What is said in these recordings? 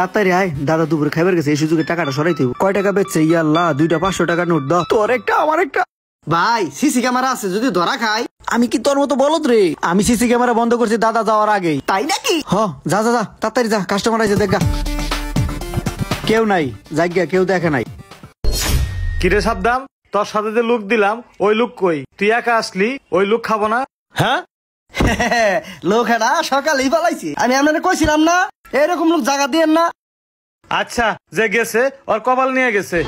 তাড়াতাড়ি আয়, দাদা দুপুরে খাইবার গেছে, এই সুযোগে টাকাটা সরাইতে হইব। কয় টাকা বেচছে? ইয়া আল্লাহ, 2টা 500 টাকা নোট দাও। তোর একটা আমার একটা। ভাই সিসি ক্যামেরা আছে, যদি ধরা খাই। আমি কি তোর মতো বলদ রে? আমি সিসি ক্যামেরা বন্ধ করছি দাদা যাওয়ার আগেই। তাই নাকি? হ, যা যা যা, তাড়াতাড়ি যা, কাস্টমার আছে দেখা। কেউ নাই, জায়গা কেউ দেখে নাই। কিরে সাবধান, তোর সাথে যে লুক দিলাম ওই লুক কই? তুই একা আসলি, ওই লুক খাবো না? হ্যাঁ লোক এটা সকালেই পালাইছি। আমি আপনাকে কইছিলাম না এরকম লোক জায়গা দিয়েন না। আচ্ছা, যে গেছে ওর কপাল নিয়ে গেছে।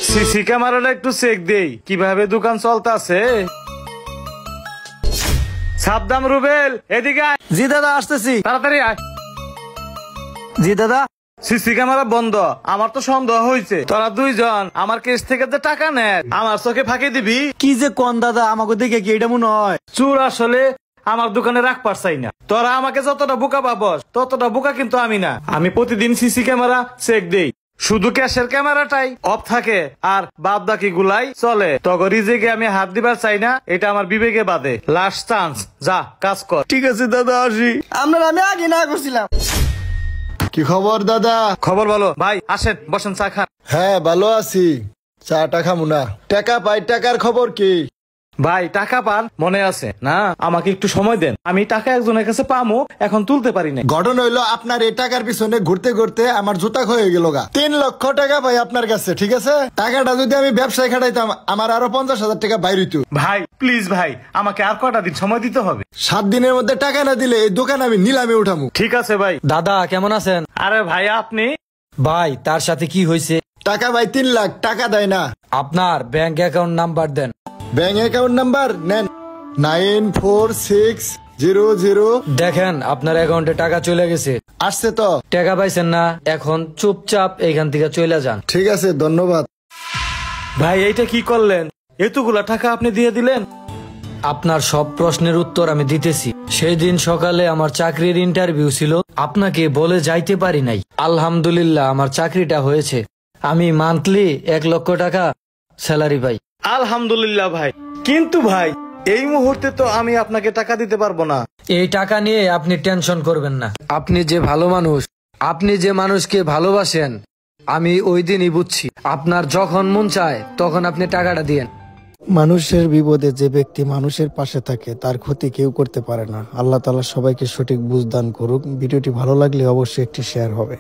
সিসি ক্যামেরাটা একটু চেক দেই কিভাবে দোকান চলতেছে। সাবধান রুবেল, এদিকে আয়। জি দাদা, আসতেছি। তাড়াতাড়ি আয়। জি দাদা। সিসি ক্যামেরা বন্ধ। আমার তো সন্দেহ হয়েছে তোরা দুইজন আমার কেস থেকে যে টাকা নেয় আমার চোখে ফাঁকি দিবি। কি যে কোন দাদা, আমাকে দেখে কি এটা মনে হয়? চোর আসলে আমার দোকানে রাখ পারছাই না। তোরা আমাকে যতটা বোকা পাবস ততটা বোকা কিন্তু আমি না। আমি প্রতিদিন সিসি ক্যামেরা চেক দেই, শুধু ক্যাশের ক্যামেরাটাই অফ থাকে আর বাদ বাকি গুলাই চলে। তখন রিজেকে আমি হাত দিবার চাই না, এটা আমার বিবেকে বাদে। লাস্ট চান্স, যা কাজ কর। ঠিক আছে দাদা, আসি। আপনার আমি আগে না করছিলাম। কি খবর দাদা? খবর ভালো ভাই, আসেন বসেন, চা খান। হ্যাঁ ভালো আছি, চাটা খামু না। টাকা পাই, টাকার খবর কি? ভাই টাকা পান মনে আছে না? আমাকে একটু সময় দেন, আমি টাকা একজনের কাছে পামো, এখন তুলতে পারি না। ঘটনা হইলো আপনার এই টাকার পিছনে ঘুরতে ঘুরতে আমার জুতা ক্ষয়ে গেল গা। 3 লক্ষ টাকা পাই আপনার কাছে, ঠিক আছে? টাকাটা যদি আমি ব্যবসায় খাটাইতাম আমার আরো 50,000 টাকা বাইর হইতো। ভাই প্লিজ ভাই, আমাকে আর কটা দিন সময় দিতে হবে। 7 দিনের মধ্যে টাকা না দিলে এই দোকান আমি নিলামে উঠামু। ঠিক আছে ভাই। দাদা কেমন আছেন? আরে ভাই আপনি? ভাই তার সাথে কি হয়েছে? টাকা ভাই 3 লাখ, টাকা দেয় না। আপনার ব্যাংক অ্যাকাউন্ট নাম্বার দেন। ব্যাংক অ্যাকাউন্ট নাম্বার নেন, 946000। দেখেন আপনার অ্যাকাউন্টে টাকা চলে গেছে। আসছে তো? টাকা পাইছেন না? এখন চুপচাপ এখান থেকে চলে যান। ঠিক আছে, ধন্যবাদ। ভাই এইটা কি করলেন? এতগুলা টাকা আপনি দিয়ে দিলেন? আপনার সব প্রশ্নের উত্তর আমি দিতেছি। সেই দিন সকালে আমার চাকরির ইন্টারভিউ ছিল, আপনাকে বলে যাইতে পারি নাই। আলহামদুলিল্লাহ আমার চাকরিটা হয়েছে। আমি মান্থলি 1 লক্ষ টাকা স্যালারি পাই। আলহামদুলিল্লাহ ভাই, কিন্তু ভাই এই মুহূর্তে তো আমি আপনাকে টাকা দিতে পারবো না। এই টাকা নিয়ে আপনি টেনশন করবেন না। আপনি যে ভালো মানুষ, আপনি যে মানুষকে ভালোবাসেন, আমি ওই দিনই বুঝছি। আপনার যখন মন চায় তখন আপনি টাকাটা দিয়েন। মানুষের বিপদে যে ব্যক্তি মানুষের পাশে থাকে তার ক্ষতি কেউ করতে পারে না। আল্লাহ তাআলা সবাইকে সঠিক বুঝ দান করুক। ভিডিওটি ভালো লাগলে অবশ্যই একটি শেয়ার হবে।